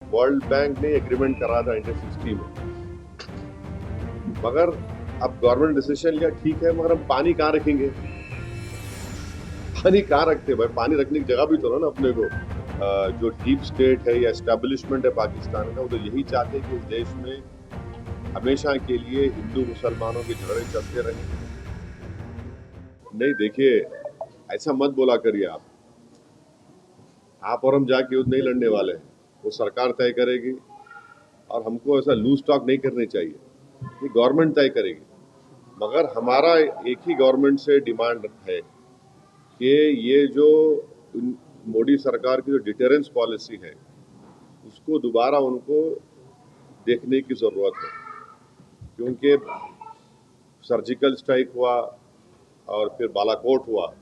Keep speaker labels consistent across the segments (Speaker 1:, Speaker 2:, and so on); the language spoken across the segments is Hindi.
Speaker 1: वर्ल्ड बैंक ने एग्रीमेंट करा था 1960 में, मगर अब गवर्नमेंट डिसीजन लिया, ठीक है, मगर हम पानी कहाँ रखेंगे? पानी कहाँ रखते भाई? पानी रखने की जगह भी तो ना अपने को। जो डीप स्टेट है या एस्टेब्लिशमेंट है पाकिस्तान का, वो तो यही चाहते हैं कि इस देश में हमेशा के लिए हिंदू मुसलमानों के झगड़े चलते रहे। नहीं, देखिए, ऐसा मत बोला करिए आप और हम जाके युद्ध नहीं लड़ने वाले हैं। वो सरकार तय करेगी और हमको ऐसा लूज टॉक नहीं करनी चाहिए। ये गवर्नमेंट तय करेगी, मगर हमारा एक ही गवर्नमेंट से डिमांड है कि ये जो मोदी सरकार की जो डिटेरेंस पॉलिसी है, उसको दोबारा उनको देखने की जरूरत है, क्योंकि सर्जिकल स्ट्राइक हुआ और फिर बालाकोट हुआ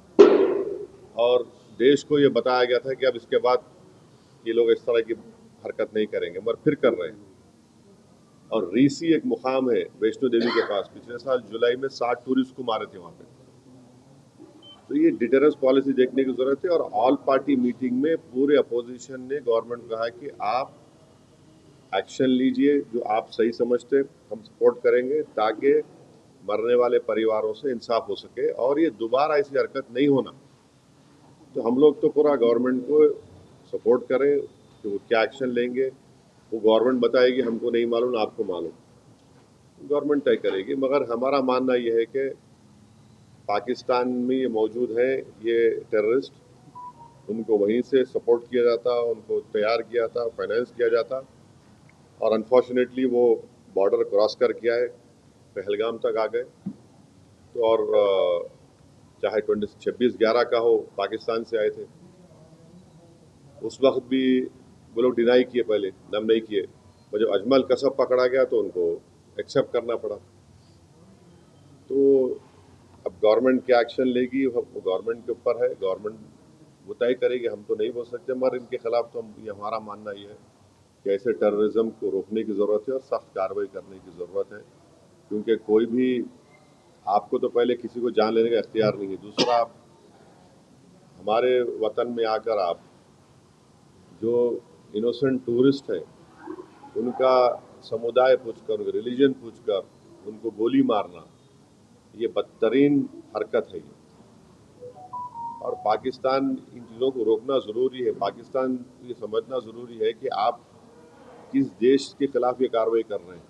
Speaker 1: और देश को ये बताया गया था कि अब इसके बाद ये लोग इस तरह की हरकत नहीं करेंगे, मगर फिर कर रहे हैं। और रीसी एक मुकाम है वैष्णो देवी के पास, पिछले साल जुलाई में 60 टूरिस्ट को मारे थे वहां पे। तो ये डिटेरेंस पॉलिसी देखने की जरूरत है। और ऑल पार्टी मीटिंग में पूरे अपोजिशन ने गवर्नमेंट को कहा कि आप एक्शन लीजिए, जो आप सही समझते हम सपोर्ट करेंगे, ताकि मरने वाले परिवारों से इंसाफ हो सके और ये दोबारा ऐसी हरकत नहीं होना। तो हम लोग तो पूरा गवर्नमेंट को सपोर्ट करें कि वो क्या एक्शन लेंगे, वो गवर्नमेंट बताएगी, हमको नहीं मालूम, आपको मालूम, गवर्नमेंट तय करेगी। मगर हमारा मानना यह है कि पाकिस्तान में ये मौजूद हैं, ये टेररिस्ट, उनको वहीं से सपोर्ट किया जाता, उनको तैयार किया था, फाइनेंस किया जाता, और अनफॉर्चुनेटली वो बॉर्डर क्रॉस कर किया है, पहलगाम तक आ गए। तो और चाहे 26/11 का हो, पाकिस्तान से आए थे, उस वक्त भी वो लोग डिनाई किए, पहले दम नहीं किए, और जब अजमल कसब पकड़ा गया तो उनको एक्सेप्ट करना पड़ा। तो अब गवर्नमेंट क्या एक्शन लेगी वो गवर्नमेंट के ऊपर है, गवर्नमेंट वो तय करेगी, हम तो नहीं बोल सकते। मगर इनके खिलाफ तो ये हमारा मानना ये है कि ऐसे टेररिज्म को रोकने की ज़रूरत है और सख्त कार्रवाई करने की ज़रूरत है, क्योंकि कोई भी, आपको तो पहले किसी को जान लेने का इख्तियार नहीं है, दूसरा आप हमारे वतन में आकर आप जो इनोसेंट टूरिस्ट है उनका समुदाय पूछकर, उनका रिलीजन पूछकर उनको गोली मारना, ये बदतरीन हरकत है ये। और पाकिस्तान इन चीज़ों को रोकना ज़रूरी है। पाकिस्तान ये समझना ज़रूरी है कि आप किस देश के खिलाफ ये कार्रवाई कर रहे हैं।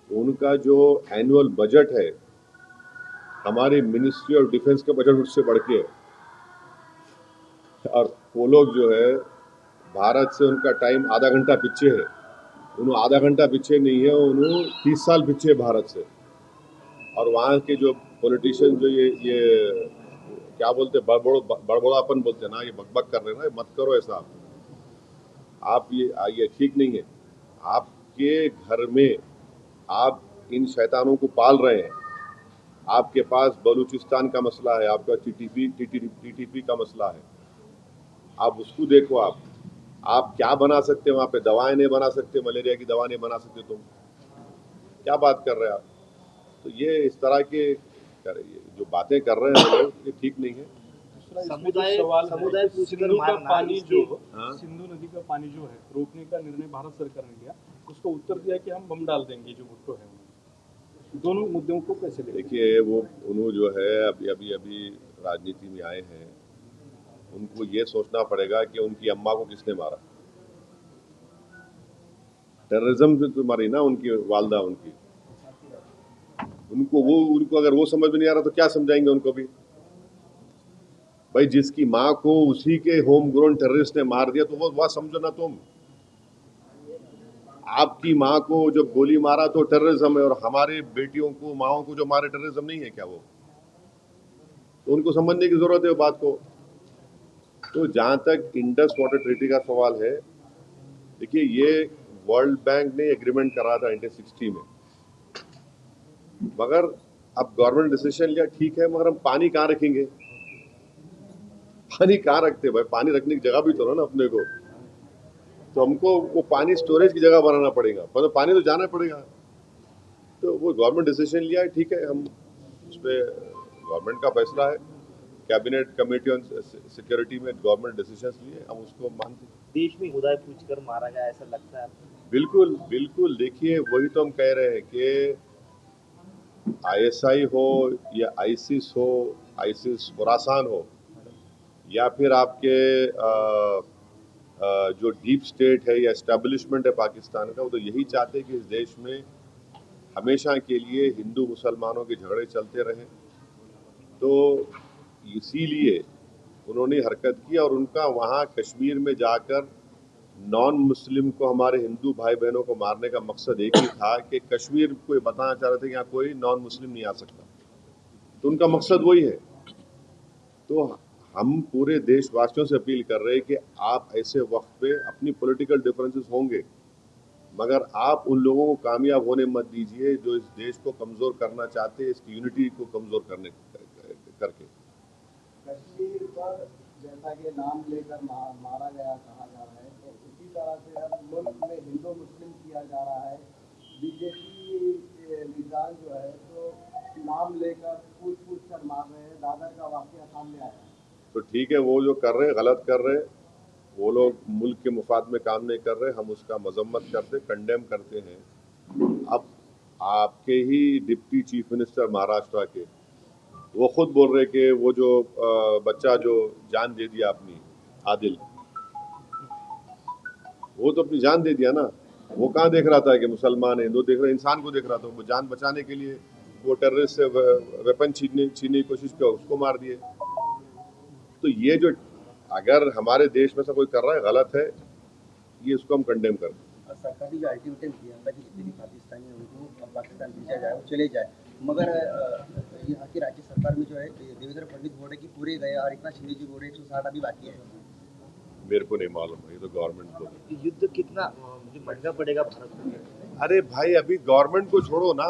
Speaker 1: उनका जो एनुअल बजट है, हमारी मिनिस्ट्री ऑफ डिफेंस का बजट उससे बढ़ के है। और वो लोग जो है, भारत से उनका टाइम आधा घंटा पीछे है। उन्होंने आधा घंटा पीछे नहीं है, उन्होंने 30 साल पीछे है भारत से। और वहाँ के जो पॉलिटिशियन जो ये क्या बोलते हैं, बड़बड़ापन बोलते हैं ना, ये बकबक कर रहे हैं ना, मत करो ऐसा। आप ये ठीक नहीं है। आपके घर में आप इन शैतानों को पाल रहे हैं। आपके पास बलूचिस्तान का मसला है, आपका टीटीपी का मसला है, आप उसको देखो। आप क्या बना सकते हैं वहाँ पे? दवाएं नहीं बना सकते, मलेरिया की दवा नहीं बना सकते, तुम क्या बात कर रहे हैं आप? तो ये इस तरह के जो बातें कर रहे हैं लोग, ये ठीक नहीं है।
Speaker 2: समुदाय पूछकर मारना,
Speaker 3: सिंधु नदी का पानी जो है रोकने का निर्णय भारत सरकार ने लिया, उसको उत्तर दिया कि हम बम डाल देंगे जो भुट्टो है। दोनों मुद्दों को कैसे
Speaker 1: देखिए, वो उन्होंने जो है अभी राजनीति में आए हैं, उनको ये सोचना पड़ेगा कि उनकी अम्मा को किसने मारा। टेररिज्म से तो मारी ना उनकी वालदा, उनको अगर वो समझ में नहीं आ रहा तो क्या समझाएंगे उनको भी? भाई, जिसकी माँ को उसी के होम ग्रोन टेररिस्ट ने मार दिया, तो वो बात समझो ना तुम। आपकी माँ को जब गोली मारा तो टेररिज्म है, और हमारे बेटियों को, माओ को जो मारे, टेररिज्म नहीं है क्या वो? तो उनको समझने की जरूरत है बात को। तो जहां तक इंडस वाटर ट्रीटी का सवाल है, देखिए, ये वर्ल्ड बैंक ने एग्रीमेंट करा था 1960 में, मगर अब गवर्नमेंट डिसीजन लिया, ठीक है, मगर हम पानी कहाँ रखेंगे? पानी कहाँ रखते भाई? पानी रखने की जगह भी तो ना अपने को। तो हमको वो पानी स्टोरेज की जगह बनाना पड़ेगा, मतलब पानी तो जाना पड़ेगा। तो वो गवर्नमेंट डिसीजन लिया है, ठीक है, हम उस पर, गवर्नमेंट का फैसला है, कैबिनेट कमेटी ऑन सिक्योरिटी में गवर्नमेंट डिसीजन लिए, हम उसको मानते हैं।
Speaker 2: देश में खुदाई पूछकर मारा गया, ऐसा लगता है?
Speaker 1: बिल्कुल बिल्कुल, देखिए वही तो हम कह रहे हैं कि आईएसआई हो या आईसिस हो, आईसिस खुरासान हो, या फिर आपके जो डीप स्टेट है या एस्टेब्लिशमेंट है पाकिस्तान का, वो तो यही चाहते हैं कि इस देश में हमेशा के लिए हिंदू मुसलमानों के झगड़े चलते रहें। तो इसीलिए उन्होंने हरकत की और उनका वहाँ कश्मीर में जाकर नॉन मुस्लिम को, हमारे हिंदू भाई बहनों को मारने का मकसद एक ही था कि कश्मीर को ये बताना चाह रहे थे कि यहाँ कोई नॉन मुस्लिम नहीं आ सकता। तो उनका मकसद वही है। तो हम पूरे देशवासियों से अपील कर रहे हैं कि आप ऐसे वक्त पे, अपनी पॉलिटिकल डिफरेंसेस होंगे, मगर आप उन लोगों को कामयाब होने मत दीजिए जो इस देश को कमज़ोर करना चाहते हैं, इसकी यूनिटी को कमज़ोर करने करके।
Speaker 4: कश्मीर पर जैसा कि नाम लेकर मारा गया कहा जा रहा है, तो उसी तरह से अब मुल्क में हिंदू मुस्लिम किया जा रहा है। बीजेपी लीडर जो है तो नाम लेकर पूछ कर मार रहे हैं। दादर का वाकया सामने आया है।
Speaker 1: तो ठीक है, वो जो कर रहे हैं गलत कर रहे हैं, वो लोग मुल्क के मुफाद में काम नहीं कर रहे, हम उसका मजम्मत करते, कंडेम करते हैं। अब आपके ही डिप्टी चीफ मिनिस्टर महाराष्ट्र के, वो खुद बोल रहे कि वो जो बच्चा जो जान दे दिया अपनी, आदिल, वो तो अपनी जान दे दिया ना। वो कहाँ देख रहा था कि मुसलमान है, हिंदू देख रहा, इंसान को देख रहा था। वो जान बचाने के लिए वो टेररिस्ट से वेपन छीनने की कोशिश किया, उसको मार दिए। तो ये जो अगर हमारे देश में से कोई कर रहा है गलत है, ये इसको हम कंडेम करते हैं।
Speaker 5: सरकार ने जो अल्टीमेटम दिया था कि जितने भी पाकिस्तानी हैं उनको पाकिस्तान भेजा जाए, वो चले जाए, मगर यहाँ की राज्य सरकार में जो है देवेंद्र फडणवीस बोल रहे कि पूरे गए और एकनाथ शिंदे जी बोल रहे 160 अभी बाकी है।
Speaker 1: मेरे को नहीं मालूम है, ये तो गवर्नमेंट को।
Speaker 2: युद्ध कितना महंगा पड़ेगा भारत को?
Speaker 1: अरे भाई, अभी गवर्नमेंट को छोड़ो ना,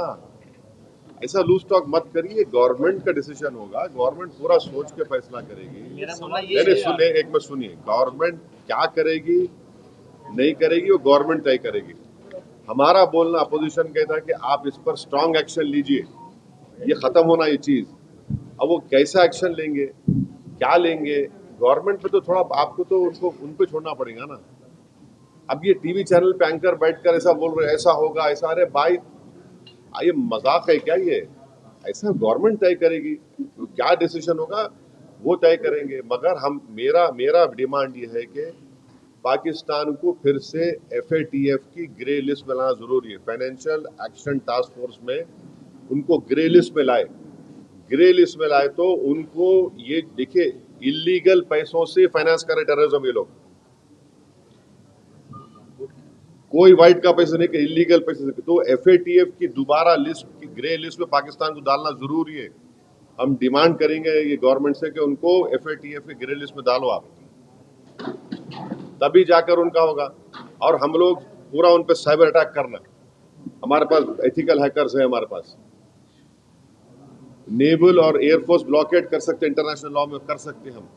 Speaker 1: ऐसा लूज टॉक मत करिए। गवर्नमेंट का डिसीजन होगा, गवर्नमेंट पूरा सोच के फैसला करेगी।
Speaker 2: मेरा मानना ये
Speaker 1: नहीं सुनिए, एक मिनट सुनिए। गवर्नमेंट क्या करेगी नहीं करेगी वो गवर्नमेंट तय करेगी। हमारा बोलना अपोजिशन का था कि आप इस पर स्ट्रांग एक्शन लीजिए, ये खत्म होना ये चीज। अब वो कैसा एक्शन लेंगे, क्या लेंगे, गवर्नमेंट पे तो थोड़ा आपको तो उन पे छोड़ना पड़ेगा ना। अब ये टीवी चैनल पे एंकर बैठकर ऐसा बोल रहे, ऐसा होगा ऐसा, अरे भाई ये मजाक है क्या? ये ऐसा गवर्नमेंट तय करेगी, क्या डिसीजन होगा वो तय करेंगे। मगर हम मेरा डिमांड ये है कि पाकिस्तान को फिर से FATF की ग्रे लिस्ट में लाना जरूरी है। फाइनेंशियल एक्शन टास्क फोर्स में उनको ग्रे लिस्ट में लाए। ग्रे लिस्ट में लाए तो उनको ये देखिए, इलीगल पैसों से फाइनेंस करे टेररिज्म ये लोग। कोई वाइट का पैसे नहीं, कि इलीगल पैसे से। तो FATF की दोबारा लिस्ट की ग्रे लिस्ट में पाकिस्तान को डालना जरूरी है। हम डिमांड करेंगे ये गवर्नमेंट से कि उनको FATF की ग्रे लिस्ट में डालो आप, तभी जाकर उनका होगा। और हम लोग पूरा उन पर साइबर अटैक करना, हमारे पास एथिकल हैकर्स है, हमारे पास नेवल और एयरफोर्स ब्लॉकेट कर सकते हैं, इंटरनेशनल लॉ में कर सकते हैं हम।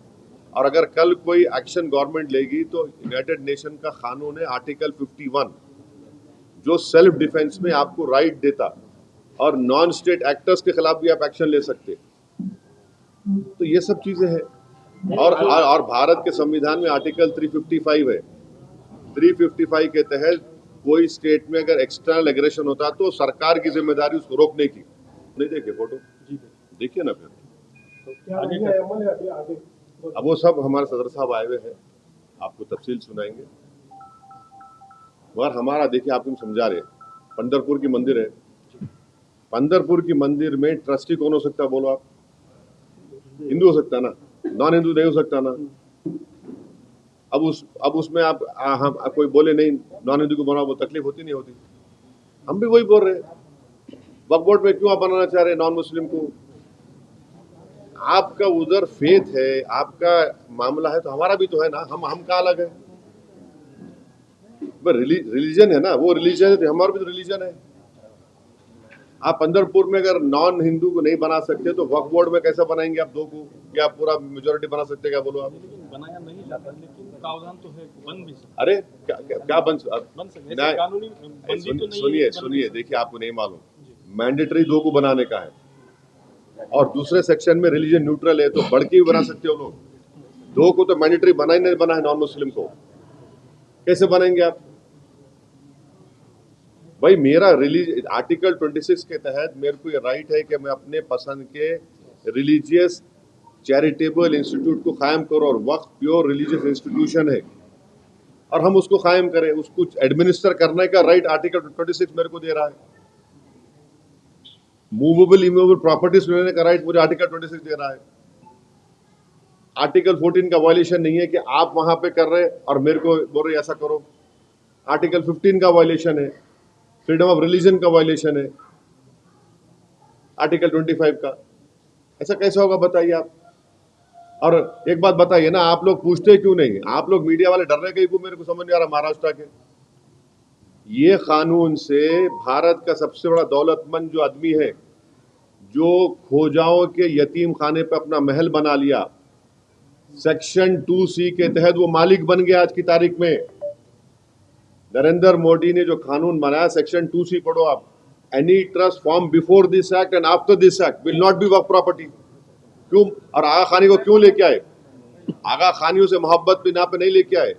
Speaker 1: और अगर कल कोई एक्शन गवर्नमेंट लेगी तो यूनाइटेड नेशन का कानून है आर्टिकल 51, जो सेल्फ डिफेंस में आपको राइट देता, और नॉन स्टेट एक्टर्स के खिलाफ भी आप एक्शन ले सकते। तो ये सब चीजें हैं। और भारत के संविधान में आर्टिकल 355 है। 355 के तहत कोई स्टेट में अगर एक्सटर्नल एग्रेशन होता तो सरकार की जिम्मेदारी उसको रोकने की। नहीं देखे फोटो? देखिए ना फिर। अब वो सब हमारे सदर साहब आए हुए हैं, आपको तफसील सुनाएंगे। मगर हमारा देखिए, आपको समझा रहे, पंढरपुर की मंदिर है, पंढरपुर की मंदिर में ट्रस्टी कौन हो सकता है बोलो आप? हिंदू हो सकता ना, नॉन हिंदू नहीं हो सकता ना। अब उसमें आप कोई बोले नहीं नॉन हिंदू को बनाओ, वो तकलीफ होती नहीं होती? हम भी वही बोल रहे हैं। वक्फ बोर्ड में क्यों आप बनाना चाह रहे हैं नॉन मुस्लिम को? आपका उधर फेथ है, आपका मामला है, तो हमारा भी तो है ना। हम क्या अलग है? रिलीजन है ना, वो रिलीजन है तो हमारा भी तो रिलीजन है। आप पंढरपुर में अगर नॉन हिंदू को नहीं बना सकते तो वक्फ बोर्ड में कैसे बनाएंगे आप दो को? क्या पूरा मेजोरिटी बना सकते, क्या बोलो आप?
Speaker 3: लेकिन बनाया नहीं जाता, लेकिन प्रावधान तो है, बन भी सकता।
Speaker 1: अरे क्या बन
Speaker 3: सकता है कानूनी बंदी तो नहीं।
Speaker 1: सुनिए, देखिए आपको नहीं मालूम, मैंडेटरी दो को बनाने का है, और दूसरे सेक्शन में रिलीजन न्यूट्रल है, तो बढ़ के भी बना सकते हो लोग। दो को तो मैंडेटरी बना ही नहीं, बना है नॉन मुस्लिम को। कैसे बनाएंगे आप? भाई मेरा आर्टिकल 26 के तहत मेरे को ये राइट है कि मैं अपने पसंद के रिलीजियस चैरिटेबल इंस्टीट्यूट को कायम करूं, और वक्फ प्योर रिलीजियस इंस्टीट्यूशन है और हम उसको कायम करें, उसको एडमिनिस्टर करने का राइट आर्टिकल 26 मेरे को दे रहा है। मूवेबल इमूवेबल प्रॉपर्टीज लेने का राइट मुझे आर्टिकल 26 दे रहा है। आर्टिकल 14 का वायलेशन नहीं है कि आप वहां पे कर रहे और मेरे को बोल रहे ऐसा करो। आर्टिकल 15 का वायलेशन है, फ्रीडम ऑफ रिलीजन का वायलेशन है, आर्टिकल 25 का। ऐसा कैसे होगा बताइए आप? और एक बात बताइए ना, आप लोग पूछते क्यों नहीं? आप लोग मीडिया वाले डर रहे कहीं को, मेरे को समझ नहीं आ रहा। महाराष्ट्र के ये कानून से भारत का सबसे बड़ा दौलतमंद जो आदमी है, जो खोजाओं के यतीम खाने पे अपना महल बना लिया, सेक्शन 2C के तहत वो मालिक बन गया। आज की तारीख में नरेंद्र मोदी ने जो कानून बनाया, सेक्शन 2C पढ़ो आप, any trust form before this act and after this act will not be Waqf property. क्यों? और आगा खानी को क्यों लेके आए? आगा खानियों से मोहब्बत पे ना पे नहीं लेके आए।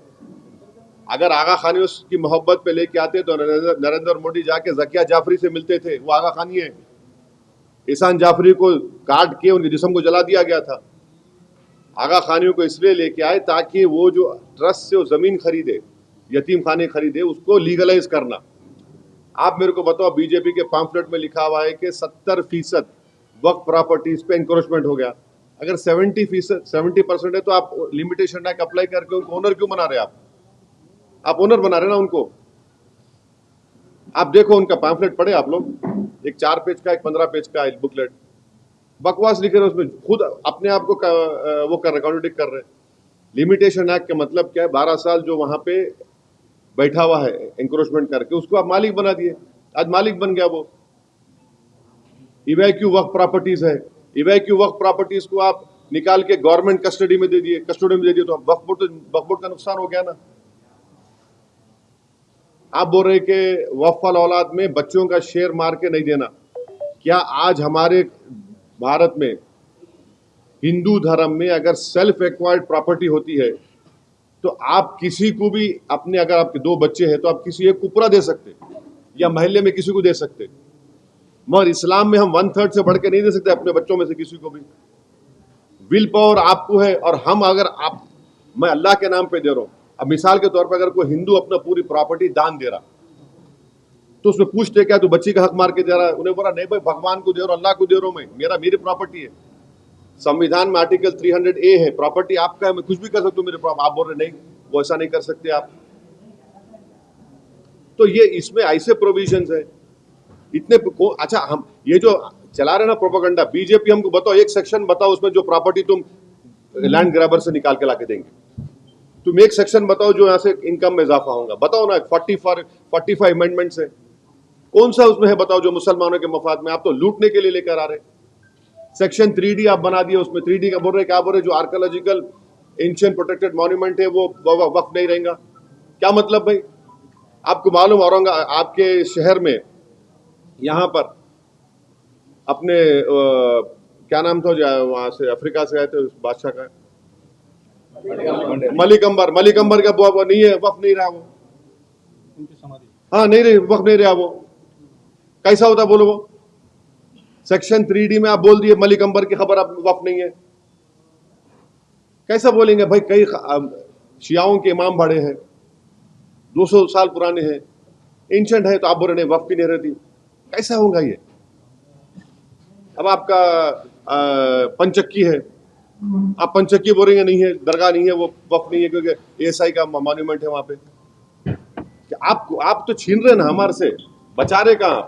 Speaker 1: अगर आगा खानियों की मोहब्बत पे लेके आते तो नरेंद्र मोदी जाके जकिया जाफरी से मिलते थे। वो आगा खानी है। ईसान जाफरी को काट के उनके जिस्म को जला दिया गया था। आगा खानियों को इसलिए लेके आए ताकि वो जो ट्रस्ट से वो जमीन खरीदे, यतीम खाने खरीदे, उसको लीगलाइज करना। आप मेरे को बताओ, बीजेपी के पैम्फलेट में लिखा हुआ है कि 70% वक्फ प्रॉपर्टीज पे इंक्रोचमेंट हो गया। अगर 70% है तो आप लिमिटेशन एक्ट अप्लाई करके उनको ओनर क्यों बना रहे? आप ओनर बना रहे ना उनको। आप देखो उनका पैम्फलेट पढ़े आप लोग, एक 4 पेज का, एक 15 पेज का बुकलेट, बकवास लिखे रहे उसमें, खुद अपने आप को वो कर रहे, कॉन्ट्रडिक्ट कर रहे। लिमिटेशन एक्ट का मतलब क्या है? 12 साल जो वहां पे बैठा हुआ है एंक्रोचमेंट करके, उसको आप मालिक बना दिए। आज मालिक बन गया वो। इवैक्यू वक्फ प्रॉपर्टीज है, इवैक्यू वक्फ प्रॉपर्टीज को आप निकाल के गवर्नमेंट कस्टडी में दे दिए, तो वक्फ बोर्ड का नुकसान हो गया ना। आप बोल रहे कि वक्फ वाल औलाद में बच्चों का शेयर मार के नहीं देना। क्या आज हमारे भारत में हिंदू धर्म में अगर सेल्फ एक्वायर्ड प्रॉपर्टी होती है तो आप किसी को भी अपने, अगर आपके 2 बच्चे हैं तो आप किसी एक को पूरा दे सकते या महल्ले में किसी को दे सकते, मगर इस्लाम में हम 1/3 से बढ़ के नहीं दे सकते अपने बच्चों में से किसी को भी। विल पावर आपको है, और हम अगर आप, मैं अल्लाह के नाम पे दे रहा हूं। अब मिसाल के तौर पर अगर कोई हिंदू अपना पूरी प्रॉपर्टी दान दे रहा तो उसमें पूछते क्या तू बच्ची का हक मार के दे रहा है? उन्हें बोला नहीं भाई, भगवान को दे रहा हूं, अल्लाह को दे रहा हूं, मैं, मेरी प्रॉपर्टी है। संविधान में आर्टिकल 300A है, प्रॉपर्टी आपका है, मैं कुछ भी कर सकता हूं मेरे प्रॉपर्टी। आप बोल रहे नहीं, वो ऐसा नहीं कर सकते आप। तो ये इसमें ऐसे प्रोविजंस है इतने। अच्छा, हम ये जो चला रहे ना प्रोपेगेंडा, बीजेपी, हमको बताओ एक सेक्शन बताओ उसमें जो प्रॉपर्टी तुम लैंड ग्रैबर से निकाल के लाके देंगे। तुम एक सेक्शन बताओ जो यहां से इनकम में इजाफा होगा। बताओ ना। 45 अमेंडमेंट्स है, कौन सा उसमें है बताओ जो मुसलमानों के मफाद में? आप तो लूटने के लिए लेकर आ रहे। सेक्शन 3D आप बना दिए, उसमें 3D का बोल रहे, क्या बोल रहे, जो आर्कियोलॉजिकल एंशिएंट प्रोटेक्टेड मॉन्यूमेंट है वो वक्फ नहीं रहेगा। क्या मतलब भाई? आपको मालूम औरंगाबाद आपके शहर में, यहां पर अपने क्या नाम था जो वहां से अफ्रीका से आए थे उस बादशाह का, मलिक अंबर का वो नहीं है, वक्फ नहीं रहा वो।
Speaker 3: उनकी समाधि,
Speaker 1: हाँ नहीं रही, वक्फ नहीं रहा वो। कैसा होता बोलो? वो सेक्शन 3D में आप बोल दिए मलिक अंबर की खबर आप वक्फ नहीं है, कैसा बोलेंगे भाई? कई शियाओं के इमाम बड़े हैं, 200 साल पुराने हैं, एंशंट है, तो आप बोल रहे नहीं वक्फ की नहीं रहती। कैसा होगा ये? अब आपका पंचक्की है, आप पंचक्की बोलेंगे नहीं है, दरगाह नहीं है, वो वक्फ नहीं है क्योंकि एएसआई का मॉन्यूमेंट है वहां पे। आप तो छीन रहे ना हमारे से, बचा रहे कहां?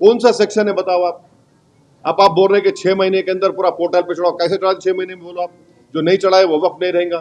Speaker 1: कौन सा सेक्शन है बताओ आप? आप बोल रहे कि 6 महीने के अंदर पूरा पोर्टल पे चढ़ाओ। कैसे चढ़ा? 6 महीने में बोलो आप। जो नहीं चढ़ाए वो वक्फ नहीं रहेगा।